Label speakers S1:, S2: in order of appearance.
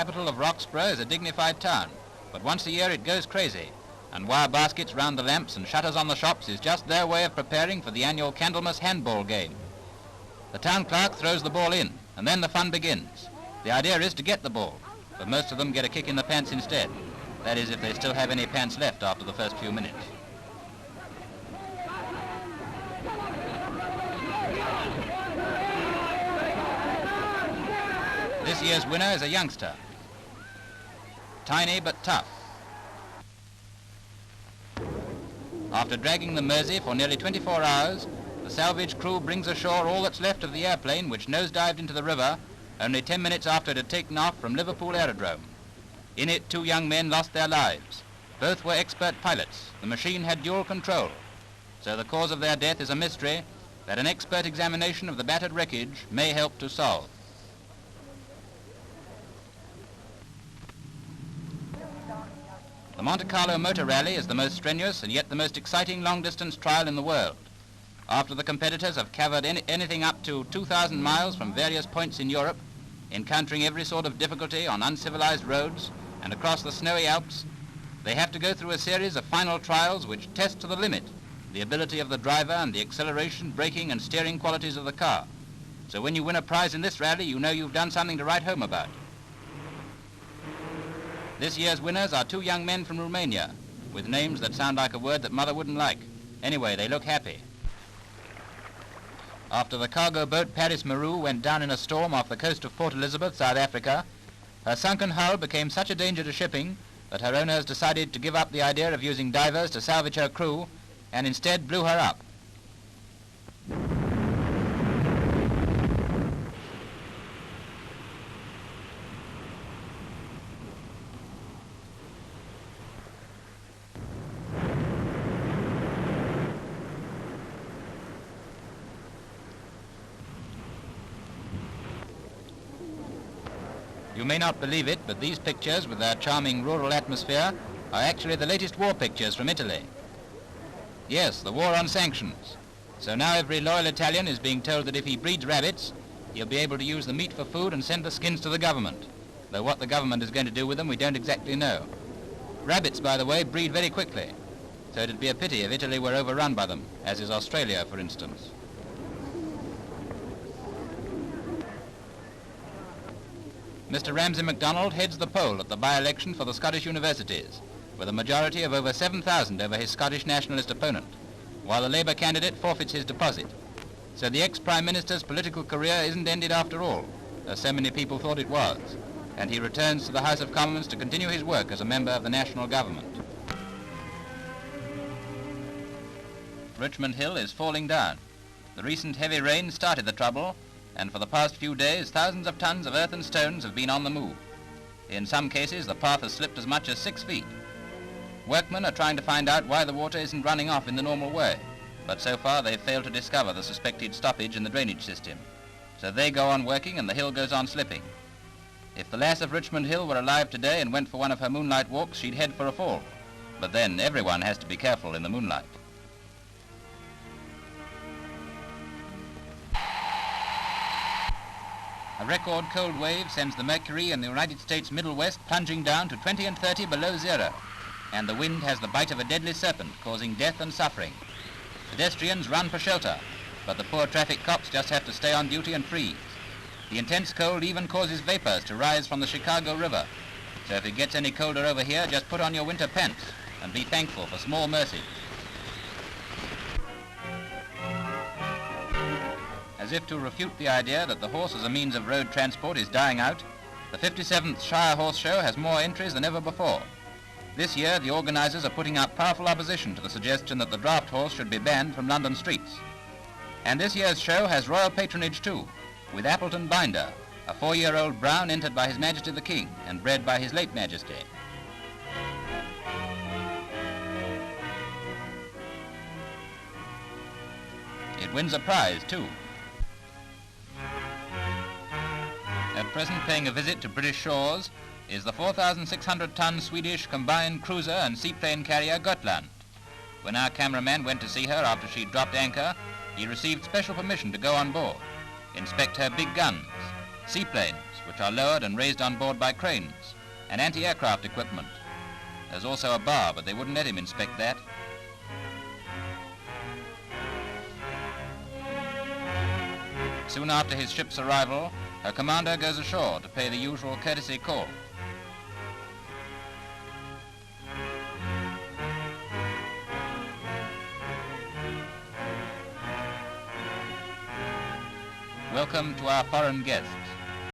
S1: capital of Roxburgh is a dignified town, but once a year it goes crazy, and wire baskets round the lamps and shutters on the shops is just their way of preparing for the annual Candlemas handball game. The town clerk throws the ball in, and then the fun begins. The idea is to get the ball, but most of them get a kick in the pants instead. That is, if they still have any pants left after the first few minutes. This year's winner is a youngster. Tiny but tough. After dragging the Mersey for nearly 24 hours, the salvage crew brings ashore all that's left of the airplane which nosedived into the river only 10 minutes after it had taken off from Liverpool Aerodrome. In it, 2 young men lost their lives. Both were expert pilots. The machine had dual control. So the cause of their death is a mystery that an expert examination of the battered wreckage may help to solve. The Monte Carlo Motor Rally is the most strenuous and yet the most exciting long-distance trial in the world. After the competitors have covered anything up to 2,000 miles from various points in Europe, encountering every sort of difficulty on uncivilized roads and across the snowy Alps, they have to go through a series of final trials which test to the limit the ability of the driver and the acceleration, braking and steering qualities of the car. So when you win a prize in this rally, you know you've done something to write home about. This year's winners are 2 young men from Romania, with names that sound like a word that Mother wouldn't like. Anyway, they look happy. After the cargo boat Paris Maru went down in a storm off the coast of Port Elizabeth, South Africa, her sunken hull became such a danger to shipping that her owners decided to give up the idea of using divers to salvage her crew and instead blew her up. You may not believe it, but these pictures, with their charming rural atmosphere, are actually the latest war pictures from Italy. Yes, the war on sanctions. So now every loyal Italian is being told that if he breeds rabbits, he'll be able to use the meat for food and send the skins to the government. Though what the government is going to do with them, we don't exactly know. Rabbits, by the way, breed very quickly, so it'd be a pity if Italy were overrun by them, as is Australia, for instance. Mr. Ramsay MacDonald heads the poll at the by-election for the Scottish universities, with a majority of over 7,000 over his Scottish nationalist opponent, while the Labour candidate forfeits his deposit. So the ex-Prime Minister's political career isn't ended after all, as so many people thought it was, and he returns to the House of Commons to continue his work as a member of the national government. Richmond Hill is falling down. The recent heavy rain started the trouble, and for the past few days, thousands of tons of earth and stones have been on the move. In some cases, the path has slipped as much as 6 feet. Workmen are trying to find out why the water isn't running off in the normal way, but so far they've failed to discover the suspected stoppage in the drainage system. So they go on working and the hill goes on slipping. If the lass of Richmond Hill were alive today and went for one of her moonlight walks, she'd head for a fall. But then everyone has to be careful in the moonlight. A record cold wave sends the mercury in the United States Middle West plunging down to 20 and 30 below zero, and the wind has the bite of a deadly serpent, causing death and suffering. Pedestrians run for shelter, but the poor traffic cops just have to stay on duty and freeze. The intense cold even causes vapors to rise from the Chicago River, so if it gets any colder over here, just put on your winter pants and be thankful for small mercies. As if to refute the idea that the horse as a means of road transport is dying out, the 57th Shire Horse Show has more entries than ever before. This year, the organisers are putting up powerful opposition to the suggestion that the draft horse should be banned from London streets. And this year's show has royal patronage too, with Appleton Binder, a 4-year-old brown entered by His Majesty the King and bred by His late Majesty. It wins a prize too. At present paying a visit to British shores is the 4,600-ton Swedish combined cruiser and seaplane carrier Gotland. When our cameraman went to see her after she'd dropped anchor, he received special permission to go on board, inspect her big guns, seaplanes which are lowered and raised on board by cranes, and anti-aircraft equipment. There's also a bar, but they wouldn't let him inspect that. Soon after his ship's arrival, her commander goes ashore to pay the usual courtesy call. Welcome to our foreign guests.